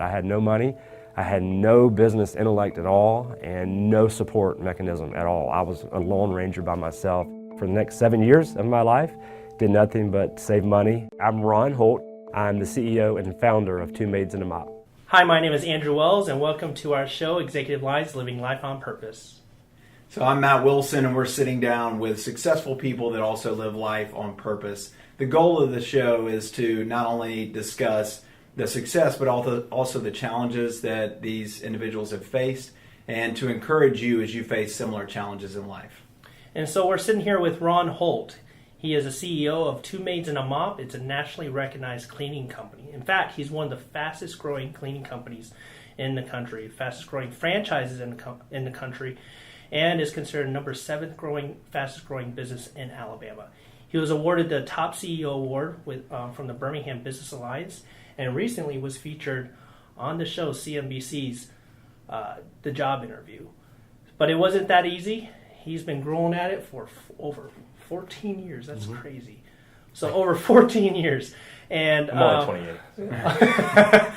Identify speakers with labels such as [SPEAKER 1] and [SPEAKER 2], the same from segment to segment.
[SPEAKER 1] I had no money, I had no business intellect at all, and no support mechanism at all. I was a lone ranger by myself. For the next 7 years of my life, did nothing but save money. I'm Ron Holt. I'm the CEO and founder of Two Maids and a Mop.
[SPEAKER 2] Hi, my name is Andrew Wells, and welcome to our show, Executive Lives, Living Life on Purpose.
[SPEAKER 3] So I'm Matt Wilson, and we're sitting down with successful people that also live life on purpose. The goal of the show is to not only discuss the success, but also the challenges that these individuals have faced, and to encourage you as you face similar challenges in life.
[SPEAKER 2] And so we're sitting here with Ron Holt. He is a CEO of Two Maids and a Mop. It's a nationally recognized cleaning company. In fact, he's one of the fastest growing cleaning companies in the country, fastest growing franchises in the country, and is considered number 7 fastest growing business in Alabama. He was awarded the Top CEO Award from the Birmingham Business Alliance, and recently was featured on the show CNBC's The Job Interview. But it wasn't that easy. He's been growing at it for over 14 years. That's crazy. So over 14 years. And
[SPEAKER 1] More than
[SPEAKER 2] 28.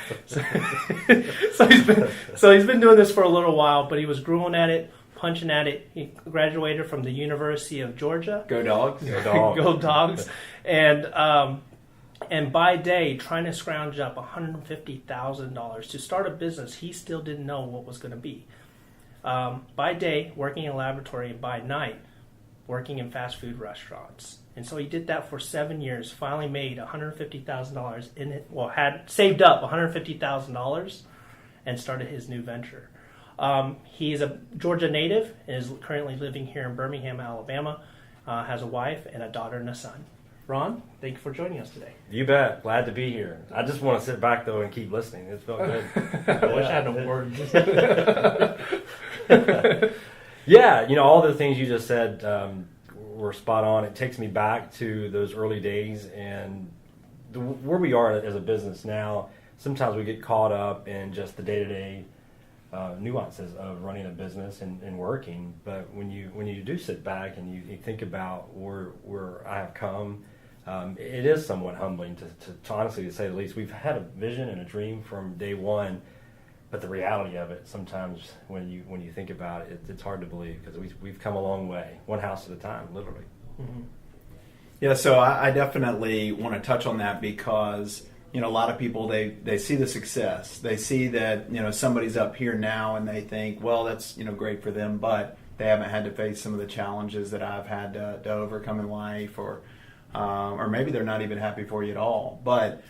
[SPEAKER 2] so he's been doing this for a little while, but he was growing at it, punching at it. He graduated from the University of Georgia.
[SPEAKER 3] Go Dogs.
[SPEAKER 1] Go Dogs.
[SPEAKER 2] Go Dogs. And by day, trying to scrounge up $150,000 to start a business he still didn't know what was going to be. By day, working in a laboratory, and by night, working in fast food restaurants. And so he did that for 7 years, finally made $150,000 in it, had saved up $150,000 and started his new venture. He is a Georgia native and is currently living here in Birmingham, Alabama, has a wife and a daughter and a son. Ron, thank you for joining us today.
[SPEAKER 1] You bet. Glad to be here. I just want to sit back, though, and keep listening. It felt good.
[SPEAKER 2] I wish I had no words.
[SPEAKER 1] Yeah, all the things you just said were spot on. It takes me back to those early days and where we are as a business now. Sometimes we get caught up in just the day-to-day nuances of running a business and working. But when you do sit back and you think about where I have come, it is somewhat humbling to honestly, to say the least. We've had a vision and a dream from day one. But the reality of it, sometimes when you think about it, it's hard to believe because we've come a long way, one house at a time, literally.
[SPEAKER 3] Mm-hmm. Yeah, so I definitely want to touch on that because a lot of people they see the success, they see that somebody's up here now, and they think, well, that's great for them, but they haven't had to face some of the challenges that I've had to overcome in life, or maybe they're not even happy for you at all, but.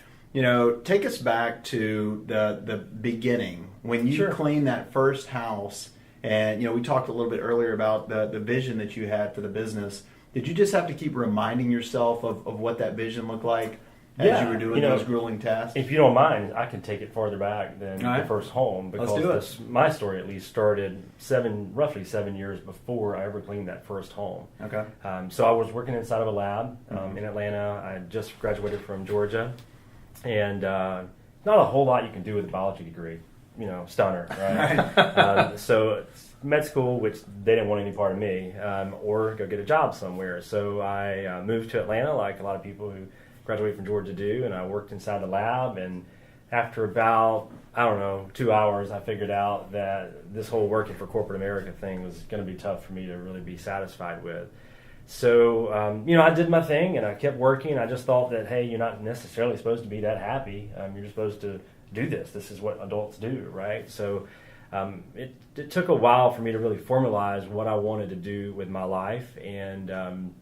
[SPEAKER 3] Take us back to the beginning when you cleaned that first house, and we talked a little bit earlier about the vision that you had for the business. Did you just have to keep reminding yourself of what that vision looked like as you were doing those grueling tasks?
[SPEAKER 1] If you don't mind, I can take it farther back than the first home, because my story at least started roughly 7 years before I ever cleaned that first home. Okay. So I was working inside of a lab in Atlanta. I just graduated from Georgia. And not a whole lot you can do with a biology degree, stunner, right? So med school, which they didn't want any part of me, or go get a job somewhere. So I moved to Atlanta, like a lot of people who graduate from Georgia do, and I worked inside the lab. And after about, 2 hours, I figured out that this whole working for corporate America thing was going to be tough for me to really be satisfied with. So, I did my thing and I kept working. I just thought that, hey, you're not necessarily supposed to be that happy. You're just supposed to do this. This is what adults do, right? So it took a while for me to really formalize what I wanted to do with my life. And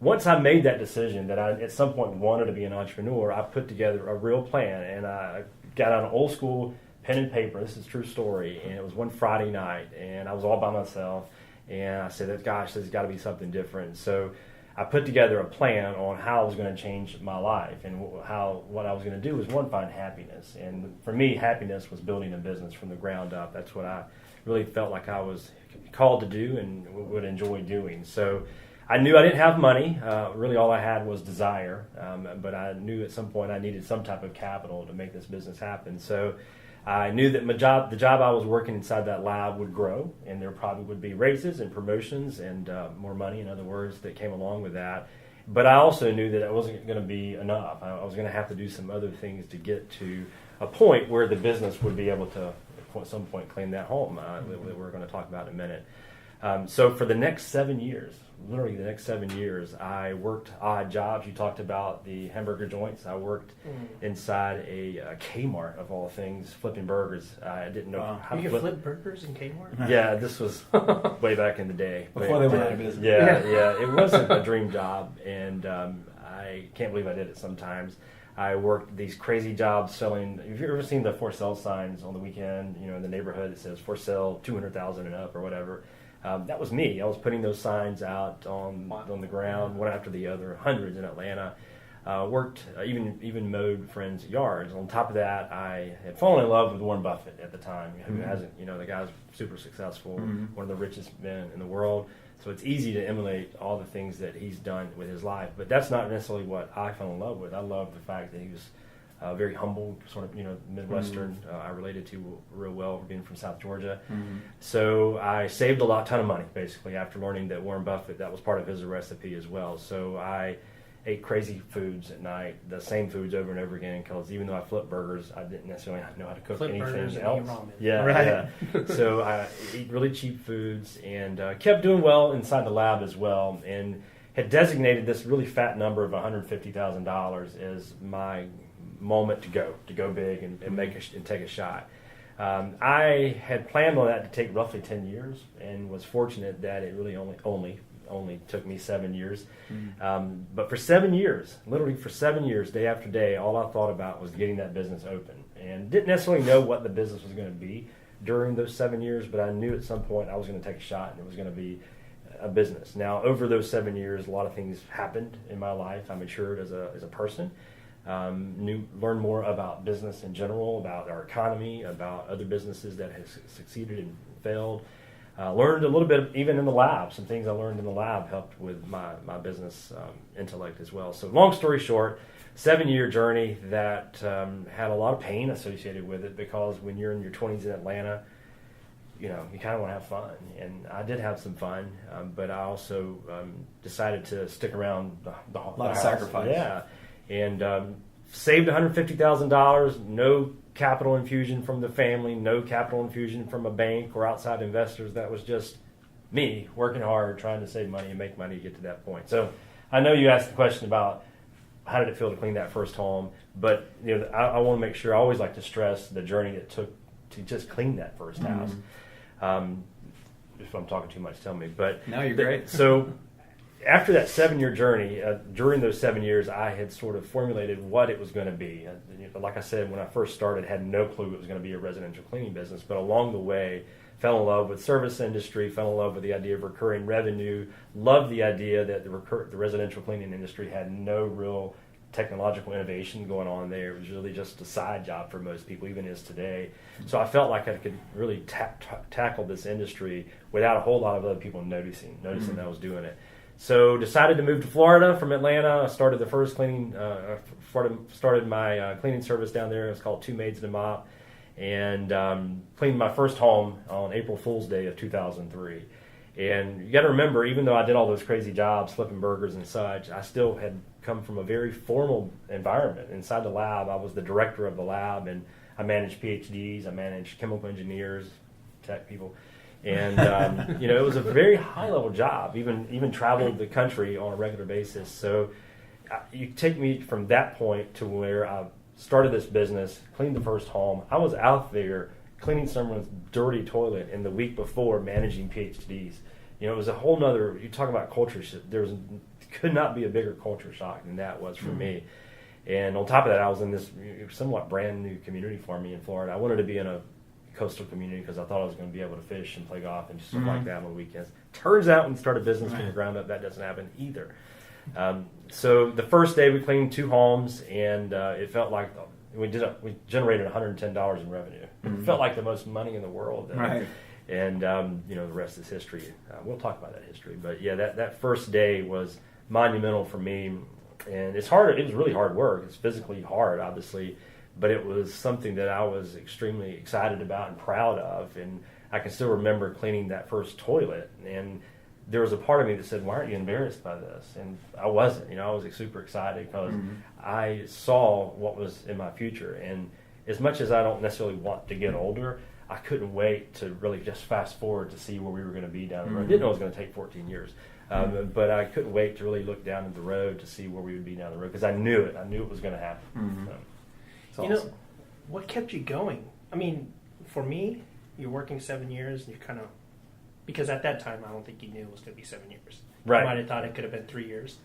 [SPEAKER 1] once I made that decision that I at some point wanted to be an entrepreneur, I put together a real plan. And I got out an old school pen and paper. This is a true story. And it was one Friday night and I was all by myself. And I said, gosh, there's got to be something different. So I put together a plan on how I was going to change my life, and what I was going to do was, one, find happiness. And for me, happiness was building a business from the ground up. That's what I really felt like I was called to do and would enjoy doing. So I knew I didn't have money. Really all I had was desire. But I knew at some point I needed some type of capital to make this business happen. So I knew that the job I was working inside that lab would grow, and there probably would be raises and promotions and more money, in other words, that came along with that. But I also knew that it wasn't going to be enough. I was going to have to do some other things to get to a point where the business would be able to, at some point, claim that home that we're going to talk about in a minute. So for the next 7 years, literally the next 7 years, I worked odd jobs. You talked about the hamburger joints. I worked inside a Kmart, of all things, flipping burgers. I didn't know how to
[SPEAKER 2] flip burgers in Kmart?
[SPEAKER 1] Yeah, this was way back in the day.
[SPEAKER 3] Before they went out of business.
[SPEAKER 1] Yeah. It wasn't a dream job, and I can't believe I did it sometimes. I worked these crazy jobs selling. Have you ever seen the for sale signs on the weekend? In the neighborhood, it says for sale 200,000 and up or whatever. That was me. I was putting those signs out on the ground, one after the other, hundreds in Atlanta. Worked, even mowed friends' yards. On top of that, I had fallen in love with Warren Buffett at the time. Who hasn't? The guy's super successful, one of the richest men in the world. So it's easy to emulate all the things that he's done with his life. But that's not necessarily what I fell in love with. I love the fact that he was very humble, sort of, Midwestern. I related to real well, being from South Georgia. So I saved a ton of money, basically, after learning that Warren Buffett, that was part of his recipe as well. So I ate crazy foods at night, the same foods over and over again, because even though I flipped burgers, I didn't necessarily know how to cook anything else. Yeah. So I eat really cheap foods and kept doing well inside the lab as well, and had designated this really fat number of $150,000 as my moment to go big and take a shot. I had planned on that to take roughly 10 years, and was fortunate that it really only took me 7 years. But for 7 years, literally for 7 years, day after day, all I thought about was getting that business open, and didn't necessarily know what the business was going to be during those 7 years, but I knew at some point I was going to take a shot, and it was going to be a business. Now, over those 7 years, a lot of things happened in my life. I matured as a person. Learned more about business in general, about our economy, about other businesses that have succeeded and failed. Learned a little bit even in the lab. Some things I learned in the lab helped with my business intellect as well. So long story short, 7-year journey that had a lot of pain associated with it, because when you're in your 20s in Atlanta, you kind of want to have fun. And I did have some fun, but I also decided to stick around the
[SPEAKER 3] a lot of sacrifice.
[SPEAKER 1] Yeah. And saved $150,000, no capital infusion from the family, no capital infusion from a bank or outside investors. That was just me working hard, trying to save money and make money to get to that point. So I know you asked the question about how did it feel to clean that first home, but I want to make sure, I always like to stress the journey it took to just clean that first house. If I'm talking too much, tell me. But
[SPEAKER 3] no, you're great.
[SPEAKER 1] So after that 7-year journey, during those 7 years, I had sort of formulated what it was going to be. Like I said, when I first started, had no clue it was going to be a residential cleaning business. But along the way, fell in love with service industry, fell in love with the idea of recurring revenue, loved the idea that the residential cleaning industry had no real technological innovation going on there. It was really just a side job for most people, even is today. So I felt like I could really tackle this industry without a whole lot of other people noticing that I was doing it. So decided to move to Florida from Atlanta. I started the first started my cleaning service down there. It was called Two Maids and a Mop, and cleaned my first home on April Fool's Day of 2003. And you got to remember, even though I did all those crazy jobs, flipping burgers and such, I still had come from a very formal environment. Inside the lab, I was the director of the lab, and I managed PhDs, I managed chemical engineers, tech people. And it was a very high-level job. Even traveled the country on a regular basis. So you take me from that point to where I started this business, cleaned the first home. I was out there cleaning someone's dirty toilet in the week before, managing PhDs. It was a whole nother. You talk about culture shock. Could not be a bigger culture shock than that was for me. And on top of that, I was in this somewhat brand new community for me in Florida. I wanted to be in a coastal community because I thought I was going to be able to fish and play golf and stuff like that on the weekends. Turns out when you start a business from the ground up, that doesn't happen either. So the first day we cleaned 2 homes, and it felt like we generated $110 in revenue. It felt like the most money in the world. And the rest is history. We'll talk about that history. But yeah, that first day was monumental for me, and it's hard. It was really hard work. It's physically hard, obviously. But it was something that I was extremely excited about and proud of. And I can still remember cleaning that first toilet. And there was a part of me that said, why aren't you embarrassed by this? And I wasn't. I was super excited because I saw what was in my future. And as much as I don't necessarily want to get older, I couldn't wait to really just fast forward to see where we were going to be down the road. I didn't know it was going to take 14 years. But I couldn't wait to really look down at the road to see where we would be down the road because I knew it. I knew it was going to happen.
[SPEAKER 2] So, awesome. What kept you going? I mean, for me, you're working 7 years and you're kind of, because at that time I don't think you knew it was going to be 7 years. Right. You might have thought it could have been 3 years.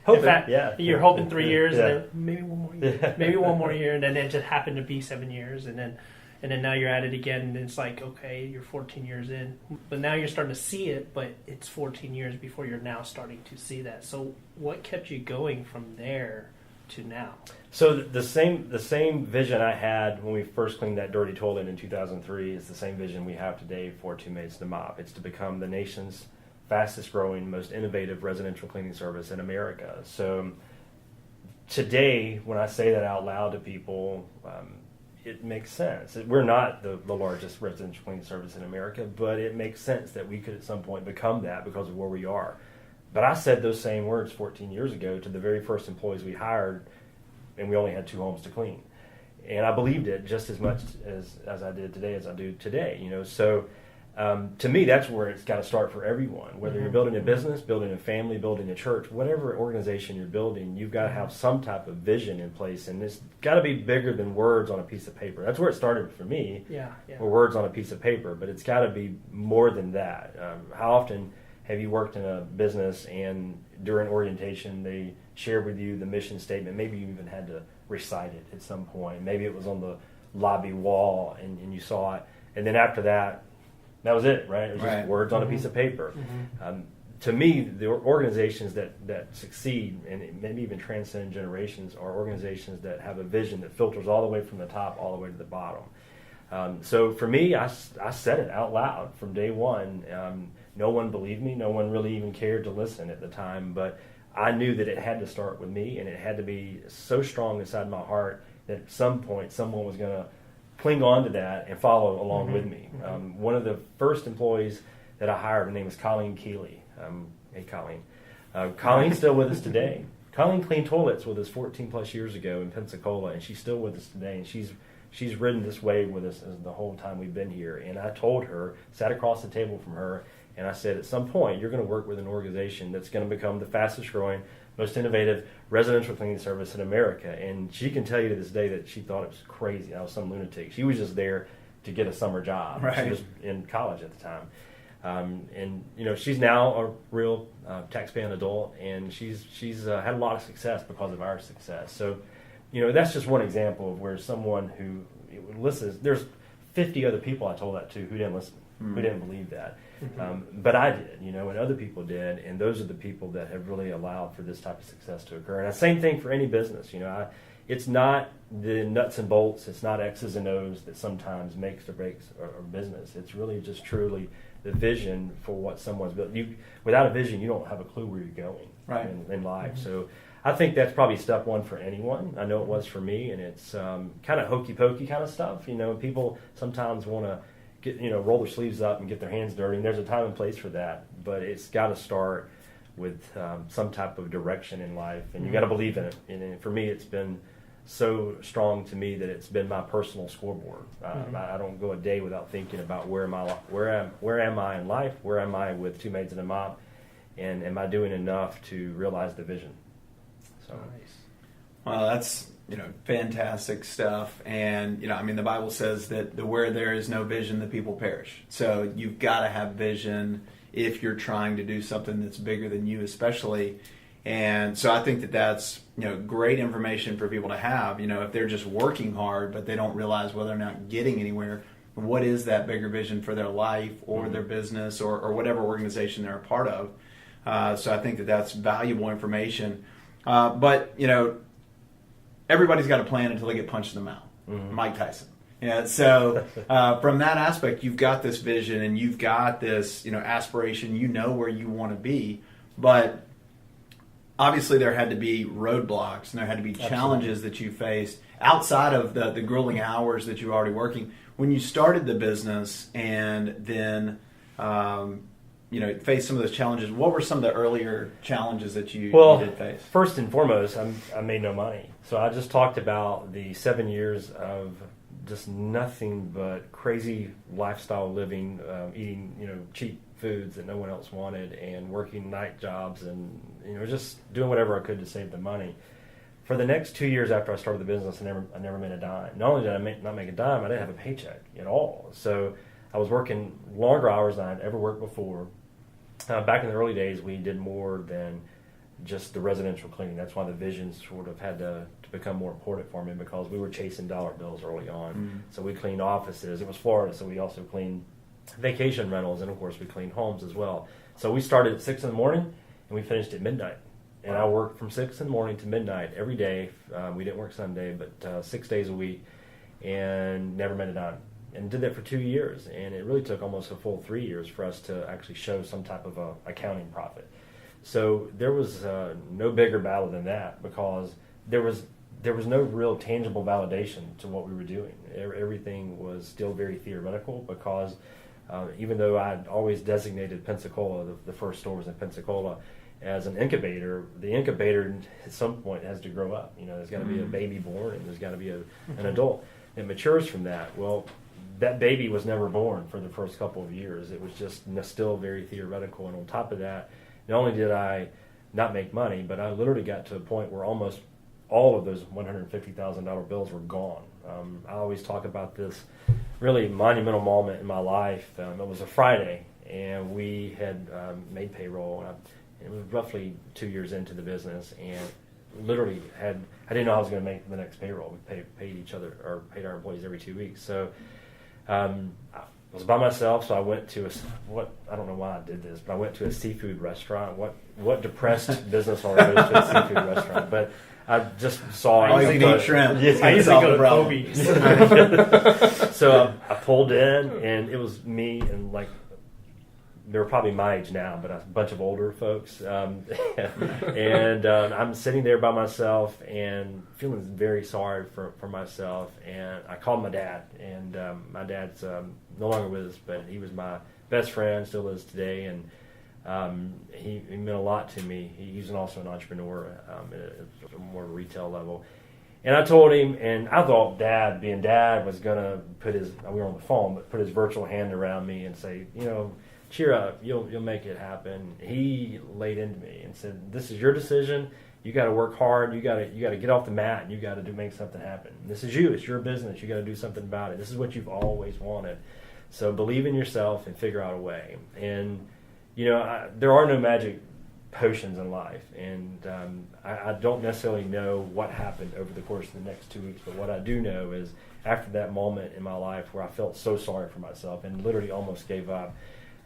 [SPEAKER 1] Hoping,
[SPEAKER 2] in fact, you're hoping 3 years
[SPEAKER 1] and
[SPEAKER 2] then maybe one more year, maybe one more year, and then it just happened to be 7 years, and then now you're at it again, and it's like, okay, you're 14 years in. But now you're starting to see it, but it's 14 years before you're now starting to see that. So what kept you going from there to now?
[SPEAKER 1] So the same vision I had when we first cleaned that dirty toilet in 2003 is the same vision we have today for Two Maids and a Mop. It's to become the nation's fastest growing, most innovative residential cleaning service in America. So today, when I say that out loud to people, it makes sense. We're not the largest residential cleaning service in America, but it makes sense that we could at some point become that because of where we are. But I said those same words 14 years ago to the very first employees we hired, and we only had 2 homes to clean. And I believed it just as much as I did today as I do today. So to me, that's where it's got to start for everyone. Whether you're building a business, building a family, building a church, whatever organization you're building, you've got to have some type of vision in place, and it's got to be bigger than words on a piece of paper. That's where it started for me. Were words on a piece of paper, but it's got to be more than that. How often have you worked in a business and during orientation they shared with you the mission statement? Maybe you even had to recite it at some point. Maybe it was on the lobby wall and you saw it, and then after that was it, right? It was just words on a piece of paper. To me, the organizations that succeed and maybe even transcend generations are organizations that have a vision that filters all the way from the top all the way to the bottom. So for me, I said it out loud from day one. No one believed me. No one really even cared to listen at the time. But I knew that it had to start with me, and it had to be so strong inside my heart that at some point someone was going to cling on to that and follow along with me. One of the first employees that I hired, her name was Colleen Keeley. Hey, Colleen. Colleen's still with us today. Colleen cleaned toilets with us 14 plus years ago in Pensacola, and she's still with us today. And she's ridden this wave with us the whole time we've been here. And I told her, sat across the table from her, and I said, at some point, you're going to work with an organization that's going to become the fastest growing, most innovative residential cleaning service in America. And she can tell you to this day that she thought it was crazy. I was some lunatic. She was just there to get a summer job. Right. She was in college at the time. And she's now a real tax-paying adult, and she's had a lot of success because of our success. So, that's just one example of where someone who listens. There's 50 other people I told that to who didn't listen, who didn't believe that. But I did, and other people did, and those are the people that have really allowed for this type of success to occur. And the same thing for any business. It's not the nuts and bolts, it's not X's and O's that sometimes makes or breaks a business. It's really just truly the vision for what someone's built. Without a vision, you don't have a clue where you're going in life. So I think that's probably step one for anyone. I know it was for me, and it's kind of hokey pokey kind of stuff. People sometimes want to get roll their sleeves up and get their hands dirty, and there's a time and place for that. But it's got to start with some type of direction in life, and you got to believe in it. And for me, it's been so strong to me that it's been my personal scoreboard. I don't go a day without thinking about where am I in life? Where am I with Two Maids and a Mop? And am I doing enough to realize the vision? So
[SPEAKER 3] nice. Well, that's fantastic stuff. And the Bible says that where there is no vision, the people perish. So you've got to have vision if you're trying to do something that's bigger than you, especially. And so I think that that's great information for people to have. If they're just working hard but they don't realize whether they're not getting anywhere, what is that bigger vision for their life or their business or whatever organization they're a part of. So I think that that's valuable information. But everybody's got a plan until they get punched in the mouth. Mike Tyson. So from that aspect, you've got this vision and you've got this aspiration. Where you want to be, but obviously there had to be roadblocks and there had to be challenges that you faced outside of the grueling hours that you're already working. When you started the business and then faced some of those challenges. What were some of the earlier challenges that you did face?
[SPEAKER 1] First and foremost, I made no money. So I just talked about the 7 years of just nothing but crazy lifestyle living, eating, cheap foods that no one else wanted, and working night jobs, and just doing whatever I could to save the money. For the next 2 years after I started the business, I never made a dime. Not only did I not make a dime, I didn't have a paycheck at all. So I was working longer hours than I'd ever worked before. Back in the early days, we did more than just the residential cleaning. That's why the vision sort of had to become more important for me, because we were chasing dollar bills early on. Mm-hmm. So we cleaned offices. It was Florida, so we also cleaned vacation rentals, and of course we cleaned homes as well. So we started at 6 in the morning and we finished at midnight. And I worked from 6 in the morning to midnight every day. We didn't work Sunday, but 6 days a week, and never made a dime. And did that for 2 years. And it really took almost a full 3 years for us to actually show some type of accounting profit. So there was no bigger battle than that, because there was no real tangible validation to what we were doing. Everything was still very theoretical, because even though I'd always designated Pensacola, the first store was in Pensacola, as an incubator, the incubator at some point has to grow up. There's got to be a baby born, and there's got to be an adult. It matures from that. Well, that baby was never born for the first couple of years. It was just still very theoretical. And on top of that, not only did I not make money, but I literally got to a point where almost all of those $150,000 bills were gone. I always talk about this really monumental moment in my life. It was a Friday, and we had made payroll. It was roughly 2 years into the business, and literally I didn't know I was going to make the next payroll. We paid our employees every 2 weeks. So I was by myself, so I went to I don't know why I did this, but I went to a seafood restaurant. What depressed business owner goes to a seafood restaurant? But I just saw...
[SPEAKER 3] I usually eat shrimp.
[SPEAKER 1] Yes,
[SPEAKER 2] I usually go to Kobe's.
[SPEAKER 1] So I pulled in, and it was me and they were probably my age now, but a bunch of older folks. And I'm sitting there by myself and feeling very sorry for myself. And I called my dad, and my dad's no longer with us, but he was my best friend, still is today. And he meant a lot to me. He's also an entrepreneur at a more retail level. And I told him, and I thought Dad, being Dad, was going to we were on the phone, but put his virtual hand around me and say, cheer up, you'll make it happen. He laid into me and said, this is your decision. You got to work hard. You got to get off the mat, and you got to make something happen. This is you. It's your business. You got to do something about it. This is what you've always wanted. So believe in yourself and figure out a way. And there are no magic potions in life, and I don't necessarily know what happened over the course of the next 2 weeks. But what I do know is, after that moment in my life where I felt so sorry for myself and literally almost gave up.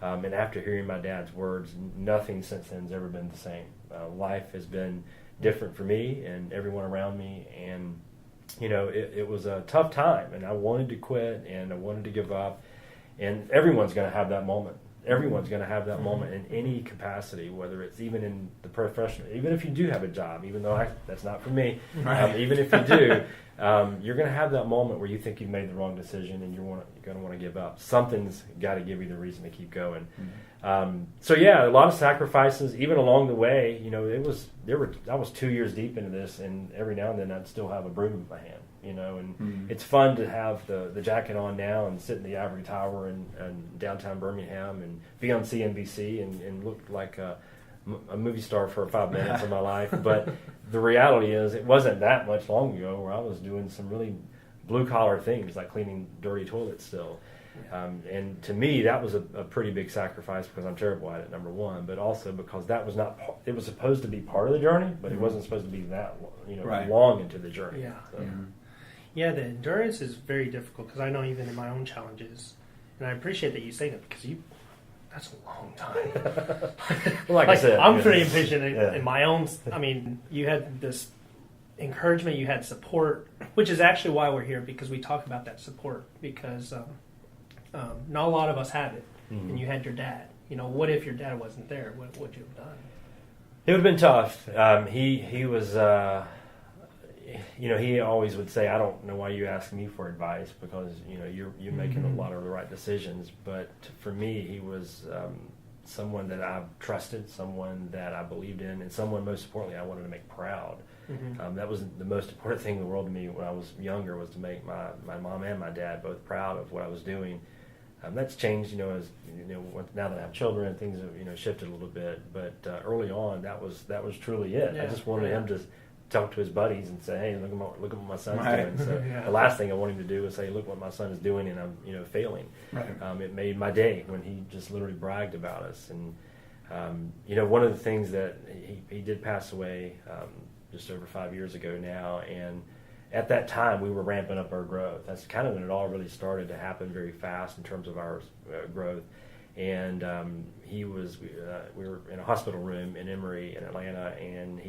[SPEAKER 1] And after hearing my dad's words, nothing since then has ever been the same. Life has been different for me and everyone around me. And, it was a tough time. And I wanted to quit, and I wanted to give up. And everyone's going to have that moment. Everyone's going to have that moment in any capacity, whether it's even in the professional, even if you do have a job, even though that's not for me. Right. Even if you do, you're going to have that moment where you think you've made the wrong decision, and you're going to want to give up. Something's got to give you the reason to keep going. Mm-hmm. So yeah, a lot of sacrifices, even along the way. I was 2 years deep into this, and every now and then I'd still have a broom in my hand. And It's fun to have the jacket on now and sit in the Ivory Tower in downtown Birmingham and be on CNBC and look like a movie star for 5 minutes of my life. But the reality is, it wasn't that much long ago where I was doing some really blue-collar things, like cleaning dirty toilets still. And to me, that was a pretty big sacrifice, because I'm terrible at it, number one, but also because that was not. It was supposed to be part of the journey, but it wasn't supposed to be that long into the journey.
[SPEAKER 2] Yeah. So. Yeah, the endurance is very difficult, because I know even in my own challenges, and I appreciate that you say that, because that's a long time.
[SPEAKER 1] Well, I said,
[SPEAKER 2] I'm pretty impatient in my own. I mean, you had this encouragement, you had support, which is actually why we're here, because we talk about that support, because not a lot of us have it. Mm-hmm. And you had your dad. What if your dad wasn't there? What would you have done?
[SPEAKER 1] It would have been tough. He was... he always would say, I don't know why you ask me for advice, because, you're making a lot of the right decisions. But for me, he was someone that I trusted, someone that I believed in, and someone, most importantly, I wanted to make proud. That was the most important thing in the world to me when I was younger, was to make my mom and my dad both proud of what I was doing. That's changed, as now that I have children, things have shifted a little bit. But early on, that was truly it. I just wanted him to talk to his buddies and say, "Hey, look at what my son's doing." So the last thing I want him to do is say, "Look what my son is doing," and I'm failing. Right. It made my day when he just literally bragged about us. And one of the things that he did pass away just over 5 years ago now, and at that time, we were ramping up our growth. That's kind of when it all really started to happen very fast in terms of our growth. And we were in a hospital room in Emory in Atlanta, and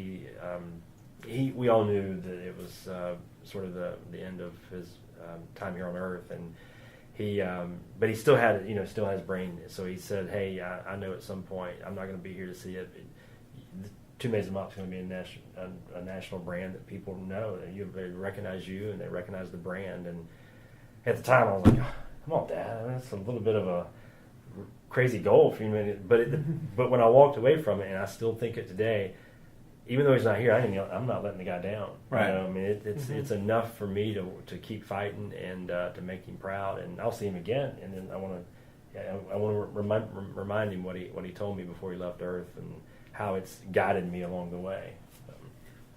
[SPEAKER 1] we all knew that it was sort of the end of his time here on Earth. And but he still had still has brain. So he said, "Hey, I know at some point I'm not going to be here to see it. Two Maids and Mop is going to be a national brand that people know. They recognize you, and they recognize the brand." And at the time, I was like, "Come on, Dad, that's a little bit of a crazy goal for you." But when I walked away from it, and I still think it today, even though he's not here, I'm not letting the guy down.
[SPEAKER 3] Right.
[SPEAKER 1] It's enough for me to keep fighting and to make him proud. And I'll see him again, and then I want to remind him what he told me before he left Earth, and how it's guided me along the way.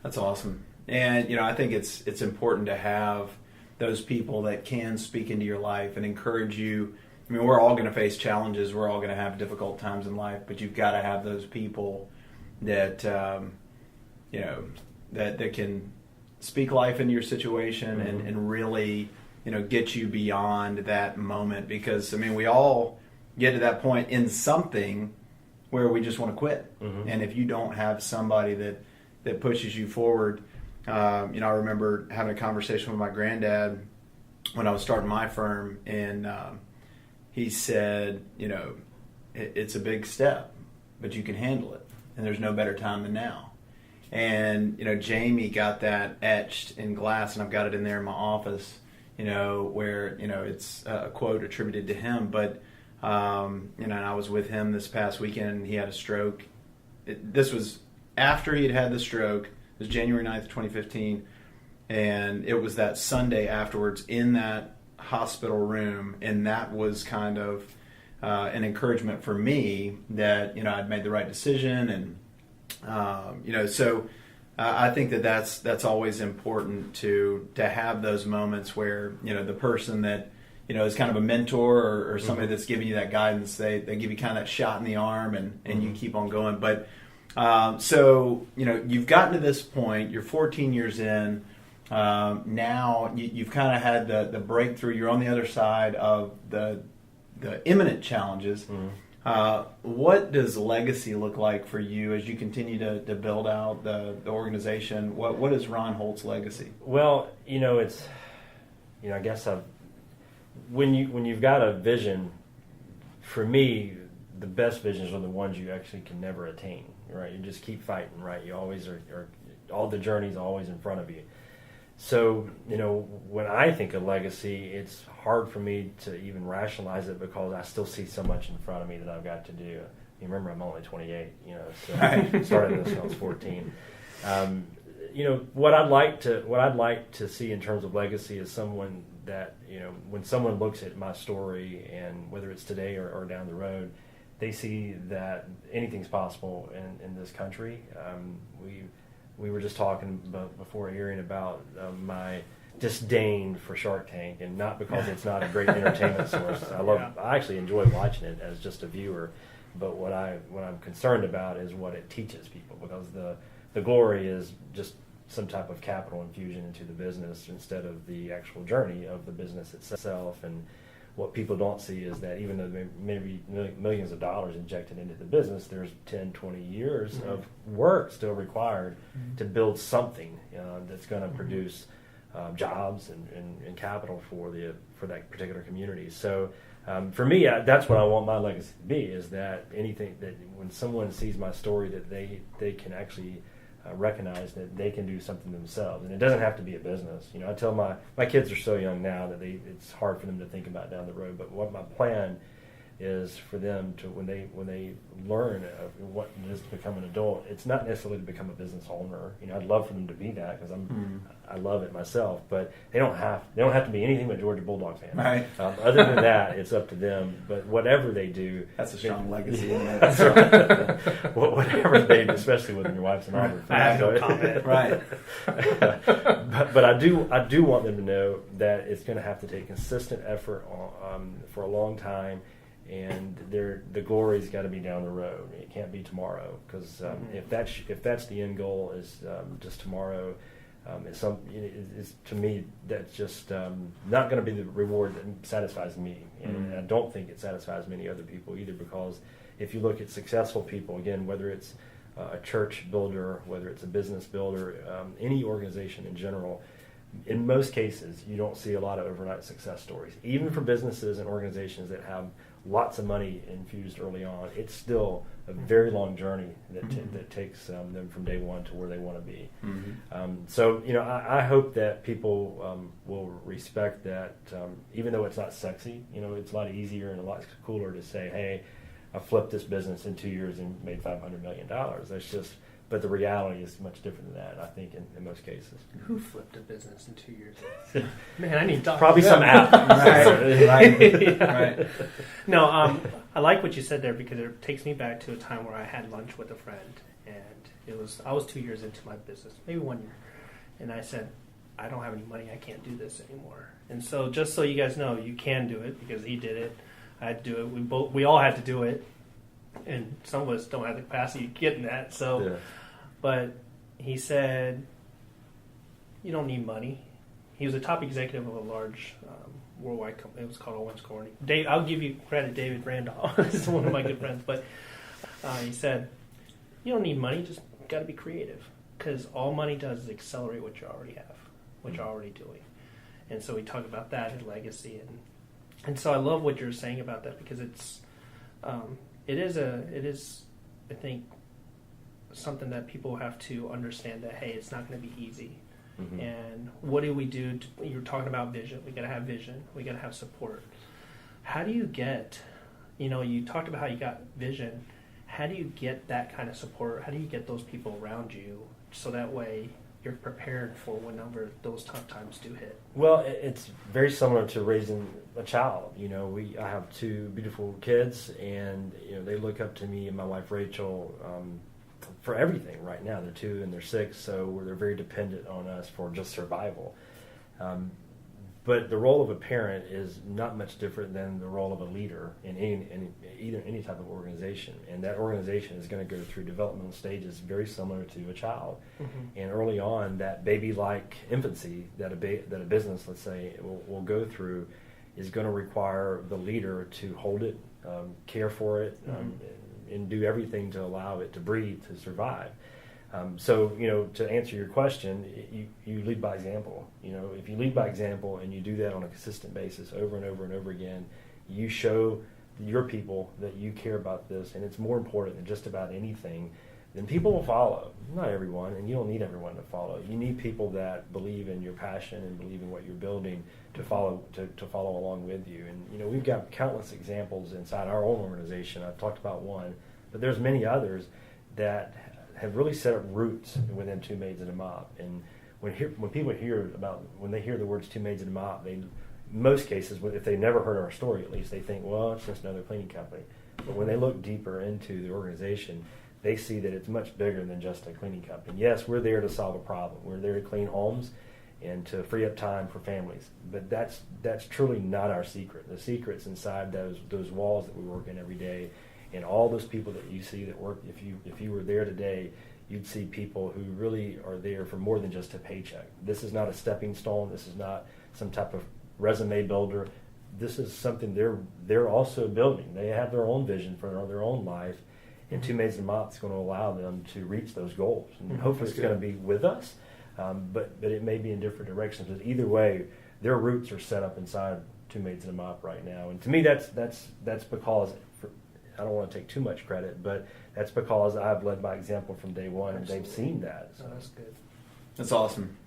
[SPEAKER 3] That's awesome. And I think it's important to have those people that can speak into your life and encourage you. We're all going to face challenges. We're all going to have difficult times in life, but you've got to have those people that that can speak life into your situation and really get you beyond that moment. Because we all get to that point in something where we just want to quit. And if you don't have somebody that pushes you forward, I remember having a conversation with my granddad when I was starting my firm, and he said, it's a big step, but you can handle it, and there's no better time than now. And Jamie got that etched in glass, and I've got it in there in my office, where it's a quote attributed to him. But and I was with him this past weekend, and he had a stroke. This was after he had the stroke. It was January 9th, 2015, and it was that Sunday afterwards in that hospital room, and that was kind of an encouragement for me that I'd made the right decision, and so I think that's always important to have those moments where the person that is kind of a mentor or somebody that's giving you that guidance. They give you kind of that shot in the arm, and you keep on going. But so you've gotten to this point. You're 14 years in. Now you've kind of had the breakthrough. You're on the other side of the imminent challenges. What does legacy look like for you as you continue to build out the organization? What is Ron Holt's legacy?
[SPEAKER 1] Well, it's I guess when you've got a vision, for me, the best visions are the ones you actually can never attain, right? You just keep fighting, right? You always are all the journey's always in front of you. So, when I think of legacy, it's hard for me to even rationalize it because I still see so much in front of me that I've got to do. You remember, I'm only 28, so I started this when I was 14. What I'd like to see in terms of legacy is someone that, when someone looks at my story, and whether it's today or down the road, they see that anything's possible in this country. We were just talking before hearing about my disdain for Shark Tank, and not because it's not a great entertainment source. I actually enjoy watching it as just a viewer, but what I'm concerned about is what it teaches people, because the glory is just some type of capital infusion into the business instead of the actual journey of the business itself. And what people don't see is that even though there may be millions of dollars injected into the business, there's 10, 20 years of work still required to build something that's going to produce jobs and capital for that particular community. So for me, that's what I want my legacy to be, is that anything that when someone sees my story, that they can actually recognize that they can do something themselves, and it doesn't have to be a business. I tell my kids are so young now that it's hard for them to think about down the road. But what my plan is for them to when they learn what it is to become an adult. It's not necessarily to become a business owner. I'd love for them to be that because I love it myself. But they don't have to be anything but Georgia Bulldog fans.
[SPEAKER 3] Right.
[SPEAKER 1] Other than that, it's up to them. But whatever they do,
[SPEAKER 3] that's a strong legacy.
[SPEAKER 1] Yeah, that's right. Whatever they do, especially when your wife's an Auburn fan.
[SPEAKER 2] I have no comment.
[SPEAKER 3] Right.
[SPEAKER 1] but I do want them to know that it's going to have to take consistent effort for a long time. And the glory's got to be down the road. It can't be tomorrow because if that's the end goal is just tomorrow, it's to me that's just not going to be the reward that satisfies me, and I don't think it satisfies many other people either. Because if you look at successful people, again, whether it's a church builder, whether it's a business builder, any organization in general. In most cases, you don't see a lot of overnight success stories. Even for businesses and organizations that have lots of money infused early on, it's still a very long journey that takes them from day one to where they want to be. So, I hope that people will respect that, even though it's not sexy. It's a lot easier and a lot cooler to say, hey, I flipped this business in 2 years and made $500 million. That's just... But the reality is much different than that, I think, in most cases.
[SPEAKER 2] Who flipped a business in 2 years? Man, I need to
[SPEAKER 1] probably some app.
[SPEAKER 2] Right. No, I like what you said there because it takes me back to a time where I had lunch with a friend, and I was 2 years into my business, maybe 1 year, and I said, I don't have any money, I can't do this anymore. And so, just so you guys know, you can do it because he did it. I had to do it. We all had to do it. And some of us don't have the capacity to get in that. So, yeah. But he said, you don't need money. He was a top executive of a large worldwide company. It was called Owens Corning. I'll give you credit, David Randolph. This is one of my good friends. But he said, you don't need money. Just got to be creative. Because all money does is accelerate what you already have, what you're already doing. And so we talk about that, his legacy. And so I love what you're saying about that because it's... It is, I think, something that people have to understand that, hey, it's not going to be easy. And what do we do? You're talking about vision. We got to have vision. We got to have support. How do you get, you talked about how you got vision. How do you get that kind of support? How do you get those people around you so that way you're prepared for whenever those tough times do hit?
[SPEAKER 1] Well, it's very similar to raising a child. I have two beautiful kids, and they look up to me and my wife Rachel for everything. Right now, they're 2 and they're 6, so they're very dependent on us for just survival. But the role of a parent is not much different than the role of a leader in any type of organization. And that organization is going to go through developmental stages very similar to a child. And early on, that baby-like infancy that a business, let's say, will go through is going to require the leader to hold it, care for it, and do everything to allow it to breathe, to survive. So, to answer your question, you lead by example. If you lead by example and you do that on a consistent basis over and over and over again, you show your people that you care about this, and it's more important than just about anything, then people will follow. Not everyone, and you don't need everyone to follow. You need people that believe in your passion and believe in what you're building to follow along with you. And, we've got countless examples inside our own organization. I've talked about one, but there's many others that have really set up roots within Two Maids and a Mop. And when people when they hear the words Two Maids and a Mop, in most cases, if they've never heard our story at least, they think, well, it's just another cleaning company. But when they look deeper into the organization, they see that it's much bigger than just a cleaning company. Yes, we're there to solve a problem. We're there to clean homes and to free up time for families. But that's truly not our secret. The secret's inside those walls that we work in every day. And all those people that you see that work, if you were there today, you'd see people who really are there for more than just a paycheck. This is not a stepping stone. This is not some type of resume builder. This is something they're also building. They have their own vision for their own life, and Two Maids and a Mop is going to allow them to reach those goals. And hopefully it's going to be with us, but it may be in different directions. But either way, their roots are set up inside Two Maids and a Mop right now. And to me, that's because... I don't want to take too much credit, but that's because I've led by example from day one, and they've seen that.
[SPEAKER 2] So that's good.
[SPEAKER 3] That's awesome.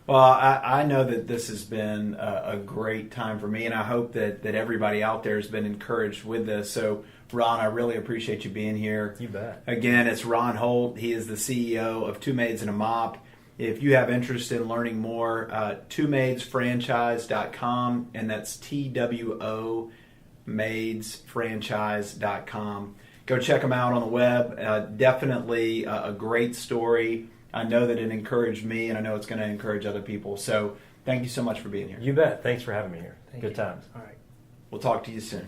[SPEAKER 3] Well, I know that this has been a great time for me, and I hope that everybody out there has been encouraged with this. So, Ron, I really appreciate you being here.
[SPEAKER 1] You bet.
[SPEAKER 3] Again, it's Ron Holt. He is the CEO of Two Maids and a Mop. If you have interest in learning more, twomaidsfranchise.com, and that's TWO maidsfranchise.com. Go check them out on the web. Definitely a great story. I know that it encouraged me, and I know it's going to encourage other people. So thank you so much for being here.
[SPEAKER 1] You bet. Thanks for having me here.
[SPEAKER 2] Thank
[SPEAKER 1] Good
[SPEAKER 2] you.
[SPEAKER 1] times.
[SPEAKER 2] All right.
[SPEAKER 3] We'll talk to you soon.